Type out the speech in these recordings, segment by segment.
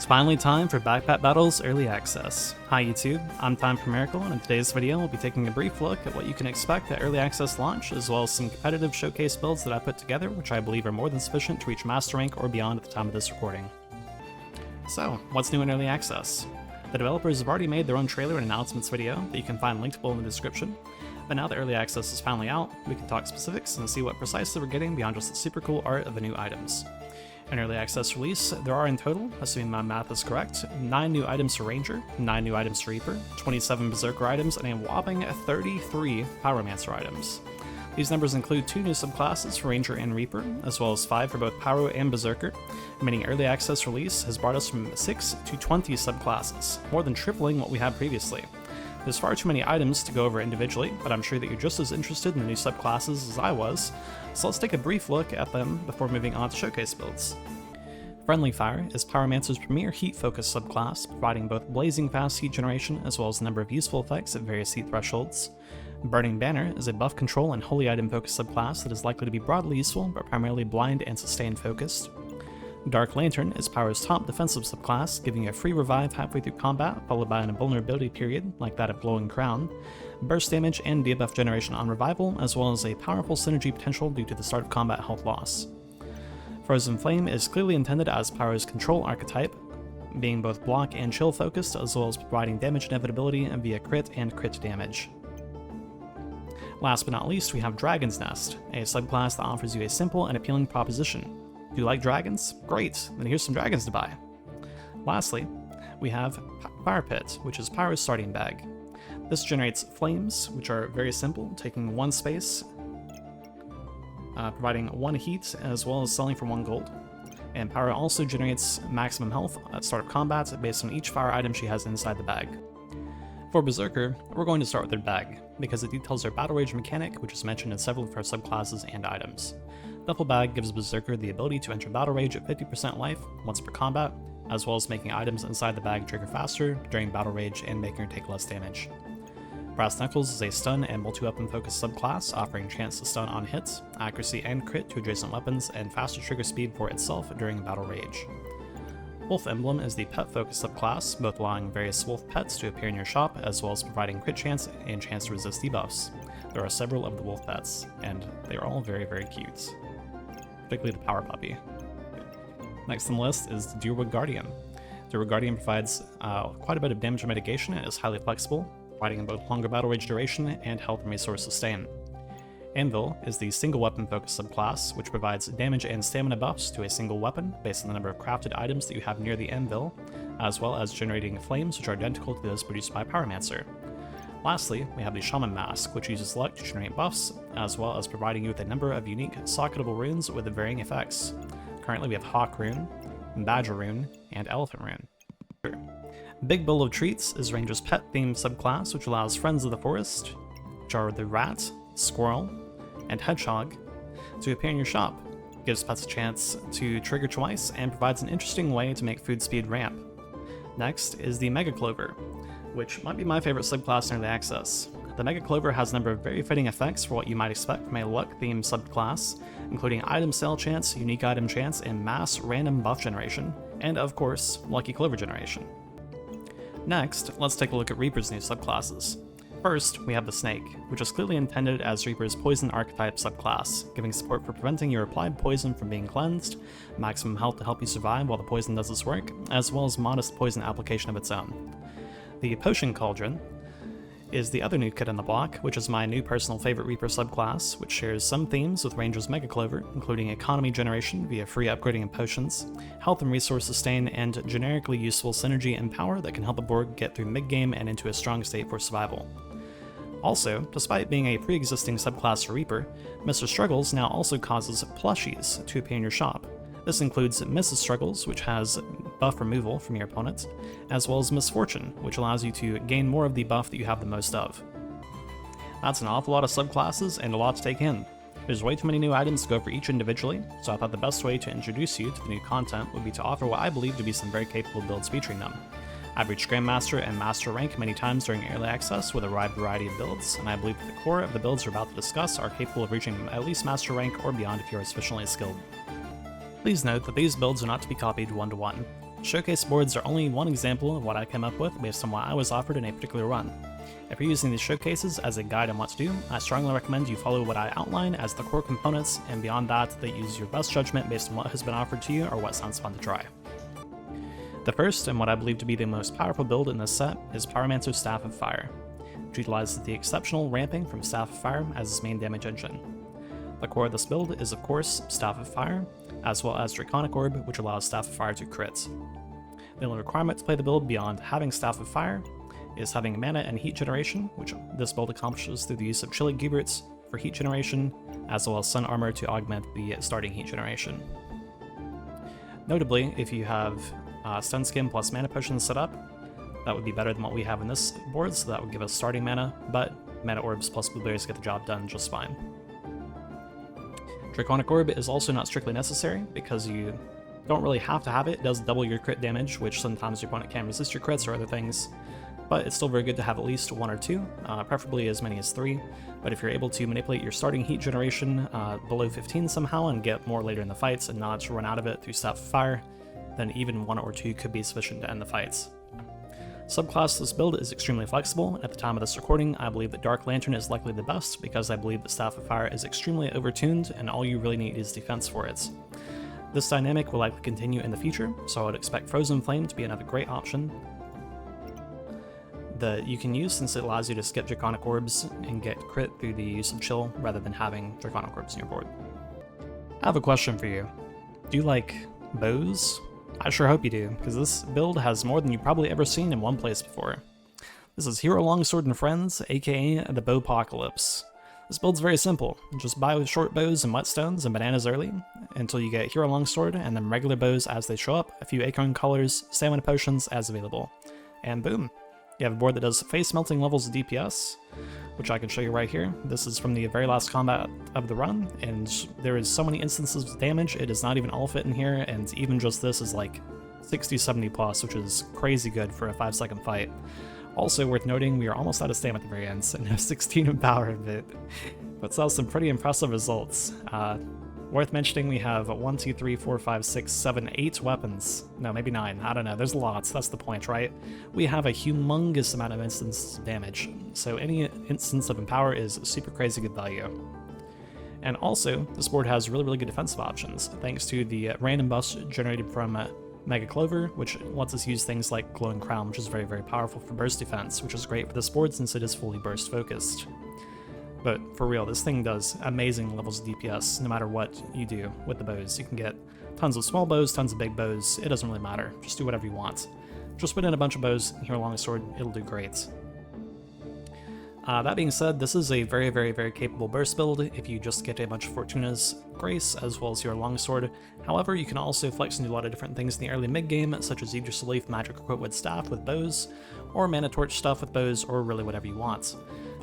It's finally time for Backpack Battles Early Access. Hi YouTube, I'm Time for Miracle, and in today's video we'll be taking a brief look at what you can expect at Early Access launch, as well as some competitive showcase builds that I put together, which I believe are more than sufficient to reach Master Rank or beyond at the time of this recording. So, what's new in Early Access? The developers have already made their own trailer and announcements video that you can find linked below in the description, but now that Early Access is finally out, we can talk specifics and see what precisely we're getting beyond just the super cool art of the new items. In Early Access release, there are in total, assuming my math is correct, 9 new items for Ranger, 9 new items for Reaper, 27 Beserker items, and a whopping 33 Pyromancer items. These numbers include 2 new subclasses for Ranger and Reaper, as well as 5 for both Pyro and Beserker, meaning Early Access release has brought us from 6 to 20 subclasses, more than tripling what we had previously. There's far too many items to go over individually, but I'm sure that you're just as interested in the new subclasses as I was, so let's take a brief look at them before moving on to showcase builds. Friendly Fire is Pyromancer's premier heat-focused subclass, providing both blazing fast heat generation as well as a number of useful effects at various heat thresholds. Burning Banner is a buff control and holy item focused subclass that is likely to be broadly useful, but primarily blind and sustain focused. Dark Lantern is Pyro's top defensive subclass, giving you a free revive halfway through combat, followed by an invulnerability period, like that of Glowing Crown, burst damage and debuff generation on revival, as well as a powerful synergy potential due to the start of combat health loss. Frozen Flame is clearly intended as Pyro's control archetype, being both block and chill focused, as well as providing damage inevitability via crit and crit damage. Last but not least, we have Dragon's Nest, a subclass that offers you a simple and appealing proposition. Do you like dragons? Great, then here's some dragons to buy. Lastly, we have Fire Pit, which is Pyro's starting bag. This generates flames, which are very simple, taking 1 space, providing 1 heat, as well as selling for 1 gold. And Pyro also generates maximum health at start of combat based on each fire item she has inside the bag. For Beserker, we're going to start with their bag, because it details their Battle Rage mechanic, which is mentioned in several of her subclasses and items. Duffel Bag gives Beserker the ability to enter Battle Rage at 50% life once per combat, as well as making items inside the bag trigger faster during Battle Rage and making her take less damage. Brass Knuckles is a stun and multi-weapon focused subclass, offering chance to stun on hits, accuracy and crit to adjacent weapons, and faster trigger speed for itself during Battle Rage. Wolf Emblem is the pet-focused subclass, both allowing various wolf pets to appear in your shop, as well as providing crit chance and chance to resist debuffs. There are several of the wolf pets, and they are all very, very cute. Particularly the Power Puppy. Next on the list is the Deerwood Guardian. Deerwood Guardian provides quite a bit of damage mitigation and is highly flexible, providing both longer battle rage duration and health and resource sustain. Anvil is the single weapon focused subclass, which provides damage and stamina buffs to a single weapon based on the number of crafted items that you have near the anvil, as well as generating flames which are identical to those produced by Pyromancer. Lastly, we have the Shaman Mask, which uses luck to generate buffs, as well as providing you with a number of unique socketable runes with varying effects. Currently we have Hawk Rune, Badger Rune, and Elephant Rune. Big Bowl of Treats is Ranger's pet-themed subclass, which allows Friends of the Forest, which are the Rat, Squirrel, and Hedgehog, to appear in your shop. Gives pets a chance to trigger twice, and provides an interesting way to make food speed ramp. Next is the Mega Clover, which might be my favorite subclass in Early Access. The Mega Clover has a number of very fitting effects for what you might expect from a luck-themed subclass, including item sale chance, unique item chance, and mass random buff generation, and of course, lucky clover generation. Next, let's take a look at Reaper's new subclasses. First, we have the Snake, which is clearly intended as Reaper's poison archetype subclass, giving support for preventing your applied poison from being cleansed, maximum health to help you survive while the poison does its work, as well as modest poison application of its own. The Potion Cauldron is the other new kid on the block, which is my new personal favorite Reaper subclass, which shares some themes with Ranger's Mega Clover, including economy generation via free upgrading of potions, health and resource sustain, and generically useful synergy and power that can help the board get through mid-game and into a strong state for survival. Also, despite being a pre-existing subclass for Reaper, Mr. Struggles now also causes plushies to appear in your shop. This includes Mrs. Struggles, which has buff removal from your opponent, as well as Misfortune, which allows you to gain more of the buff that you have the most of. That's an awful lot of subclasses and a lot to take in. There's way too many new items to go for each individually, so I thought the best way to introduce you to the new content would be to offer what I believe to be some very capable builds featuring them. I've reached Grandmaster and Master rank many times during Early Access with a wide variety of builds, and I believe that the core of the builds we're about to discuss are capable of reaching at least Master rank or beyond if you are sufficiently skilled. Please note that these builds are not to be copied one-to-one. Showcase boards are only one example of what I came up with based on what I was offered in a particular run. If you're using these showcases as a guide on what to do, I strongly recommend you follow what I outline as the core components, and beyond that use your best judgment based on what has been offered to you or what sounds fun to try. The first, and what I believe to be the most powerful build in this set, is Pyromancer's Staff of Fire, which utilizes the exceptional ramping from Staff of Fire as its main damage engine. The core of this build is of course Staff of Fire, as well as Draconic Orb, which allows Staff of Fire to crit. The only requirement to play the build beyond having Staff of Fire is having mana and heat generation, which this build accomplishes through the use of Chilly Guberts for heat generation, as well as Sun Armor to augment the starting heat generation. Notably, if you have Stun Skin plus Mana Potions set up, that would be better than what we have in this board, so that would give us starting mana, but Mana Orbs plus Blueberries get the job done just fine. Draconic Orb is also not strictly necessary, because you don't really have to have it. It does double your crit damage, which sometimes your opponent can resist your crits or other things, but it's still very good to have at least 1 or 2, preferably as many as 3, but if you're able to manipulate your starting heat generation below 15 somehow and get more later in the fights and not run out of it through Staff of Fire, then even 1 or 2 could be sufficient to end the fights. Subclass this build is extremely flexible, and at the time of this recording I believe that Dark Lantern is likely the best because I believe that Staff of Fire is extremely overtuned and all you really need is defense for it. This dynamic will likely continue in the future, so I would expect Frozen Flame to be another great option that you can use since it allows you to skip Draconic Orbs and get crit through the use of Chill rather than having Draconic Orbs in your board. I have a question for you. Do you like bows? I sure hope you do, because this build has more than you've probably ever seen in one place before. This is Hero Longsword and Friends, aka the Bowpocalypse. This build's very simple. Just buy short bows and whetstones and bananas early, until you get Hero Longsword, and then regular bows as they show up, a few acorn colors, stamina potions as available. And boom! You have a board that does face melting levels of DPS, which I can show you right here. This is from the very last combat of the run, and there is so many instances of damage, it does not even all fit in here, and even just this is like 60-70 plus, which is crazy good for a 5-second fight. Also worth noting, we are almost out of stamina at the very end, so no 16 in power of it, but saw some pretty impressive results. Worth mentioning, we have 1, 2, 3, 4, 5, 6, 7, 8 weapons. No, maybe 9. I don't know. There's lots. That's the point, right? We have a humongous amount of instance damage, so any instance of Empower is super crazy good value. And also, this board has really good defensive options, thanks to the random buffs generated from Mega Clover, which lets us use things like Glowing Crown, which is very powerful for burst defense, which is great for this board since it is fully burst focused. But for real, this thing does amazing levels of DPS no matter what you do with the bows. You can get tons of small bows, tons of big bows, it doesn't really matter. Just do whatever you want. Just put in a bunch of bows, Hero Longsword, it'll do great. That being said, this is a very capable burst build if you just get a bunch of Fortuna's Grace as well as your Longsword. However, you can also flex and do a lot of different things in the early mid-game, such as Idris Leaf Magic Equipped with Staff with bows, or Mana Torch stuff with bows, or really whatever you want.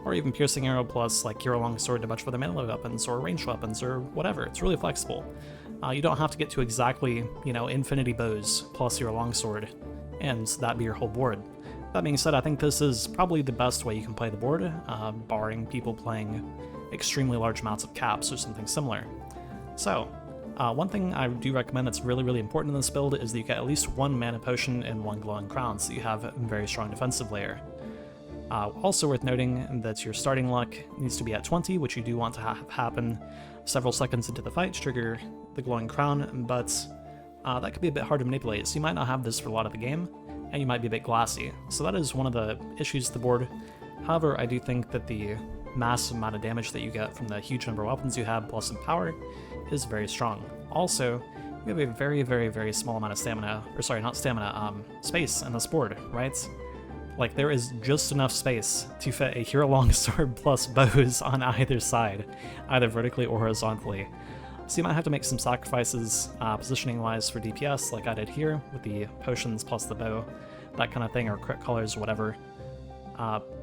Or even Piercing Arrow plus like Hero Longsword and a bunch of other melee weapons, or ranged weapons, or whatever. It's really flexible. You don't have to get to exactly, infinity bows plus your Longsword, and that be your whole board. That being said, I think this is probably the best way you can play the board, barring people playing extremely large amounts of caps or something similar. So, one thing I do recommend that's really important in this build is that you get at least 1 mana potion and 1 glowing crown, so you have a very strong defensive layer. Also worth noting that your starting luck needs to be at 20, which you do want to have happen several seconds into the fight to trigger the glowing crown, but that could be a bit hard to manipulate, so you might not have this for a lot of the game, and you might be a bit glassy. So that is one of the issues with the board. However, I do think that the massive amount of damage that you get from the huge number of weapons you have plus some power is very strong. Also, you have a very small amount of stamina, or sorry, not stamina, space in this board, right? Like, there is just enough space to fit a Hero Longsword plus bows on either side, either vertically or horizontally. So you might have to make some sacrifices positioning-wise for DPS, like I did here, with the potions plus the bow, that kind of thing, or crit colors, whatever.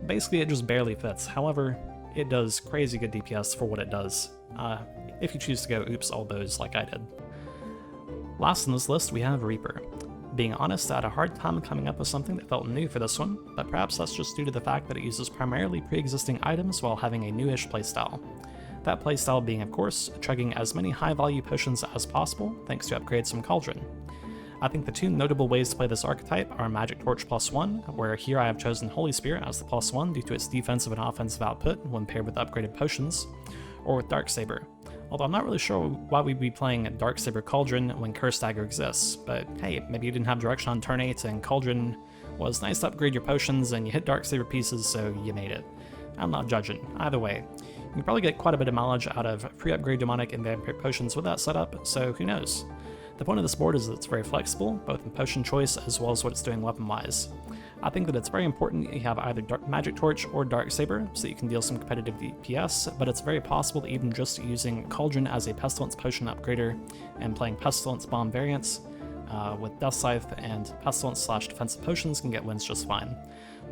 Basically, it just barely fits. However, it does crazy good DPS for what it does, if you choose to go oops all bows like I did. Last on this list, we have Reaper. Being honest, I had a hard time coming up with something that felt new for this one, but perhaps that's just due to the fact that it uses primarily pre-existing items while having a newish playstyle. That playstyle being, of course, chugging as many high-value potions as possible, thanks to upgrades from Cauldron. I think the two notable ways to play this archetype are Magic Torch +1, where here I have chosen Holy Spirit as the +1 due to its defensive and offensive output when paired with upgraded potions, or with Darksaber. Although I'm not really sure why we'd be playing Darksaber Cauldron when Curse Dagger exists, but hey, maybe you didn't have direction on turn 8 and Cauldron was nice to upgrade your potions and you hit Darksaber pieces, so you made it. I'm not judging. Either way, you can probably get quite a bit of mileage out of pre-upgrade Demonic and Vampiric potions with that setup, so who knows. The point of this board is that it's very flexible, both in potion choice as well as what it's doing weapon-wise. I think that it's very important that you have either Magic Torch or Darksaber so that you can deal some competitive DPS, but it's very possible that even just using Cauldron as a Pestilence potion upgrader and playing Pestilence bomb variants with Death Scythe and Pestilence/defensive potions can get wins just fine.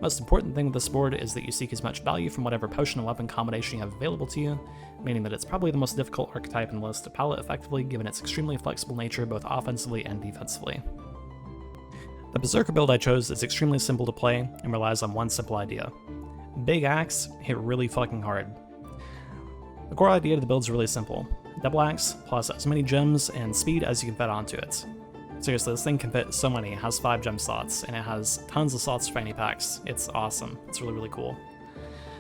Most important thing with this board is that you seek as much value from whatever potion and weapon combination you have available to you, meaning that it's probably the most difficult archetype in the list to palette effectively given its extremely flexible nature both offensively and defensively. The Beserker build I chose is extremely simple to play and relies on one simple idea. Big Axe hit really fucking hard. The core idea of the build is really simple. Double Axe plus as many gems and speed as you can fit onto it. Seriously, this thing can fit so many. It has 5 gem slots, and it has tons of slots for fanny packs. It's awesome. It's really, really cool.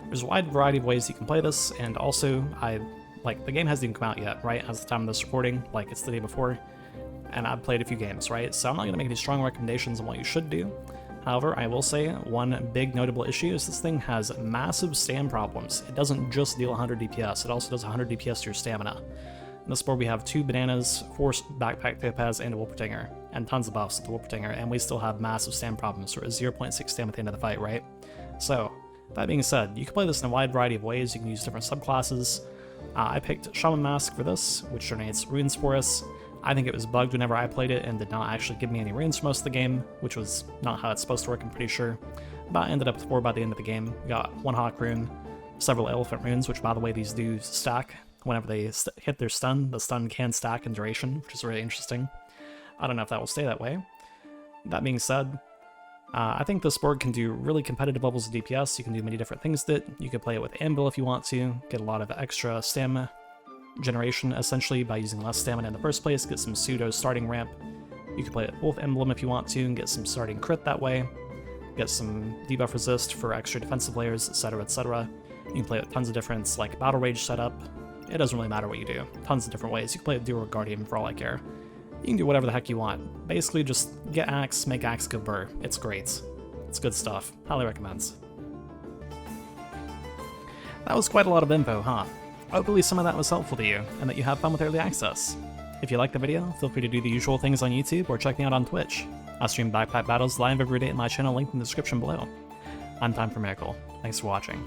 There's a wide variety of ways you can play this, and also, the game hasn't even come out yet, right? As the time of this recording, it's the day before, and I've played a few games, right? So I'm not going to make any strong recommendations on what you should do. However, I will say one big notable issue is this thing has massive stam problems. It doesn't just deal 100 DPS, it also does 100 DPS to your stamina. In this board we have 2 bananas, 4 backpack topaz, and a Wolpertinger, and tons of buffs with the Wolpertinger, and we still have massive stam problems, or a 0.6 stam at the end of the fight, right? So, that being said, you can play this in a wide variety of ways. You can use different subclasses. I picked Shaman Mask for this, which donates runes for us. I think it was bugged whenever I played it and did not actually give me any runes for most of the game, which was not how it's supposed to work, I'm pretty sure. But I ended up with 4 by the end of the game. We got 1 Hawk rune, several Elephant runes, which by the way these do stack. Whenever they hit their stun, the stun can stack in duration, which is really interesting. I don't know if that will stay that way. That being said, I think this board can do really competitive levels of DPS. You can do many different things with it. You can play it with Anvil if you want to, get a lot of extra stamina generation essentially by using less stamina in the first place, get some pseudo starting ramp. You can play it with Wolf Emblem if you want to and get some starting crit that way, get some debuff resist for extra defensive layers, etc, etc. You can play it with tons of different Battle Rage setup. It doesn't really matter what you do. Tons of different ways. You can play it with Dual Guardian for all I care. You can do whatever the heck you want. Basically just get Axe, make Axe go burr. It's great. It's good stuff. Highly recommends. That was quite a lot of info, huh? Hopefully some of that was helpful to you, and that you have fun with early access. If you liked the video, feel free to do the usual things on YouTube or check me out on Twitch. I stream backpack battles live every day at my channel linked in the description below. I'm Time for Miracle. Thanks for watching.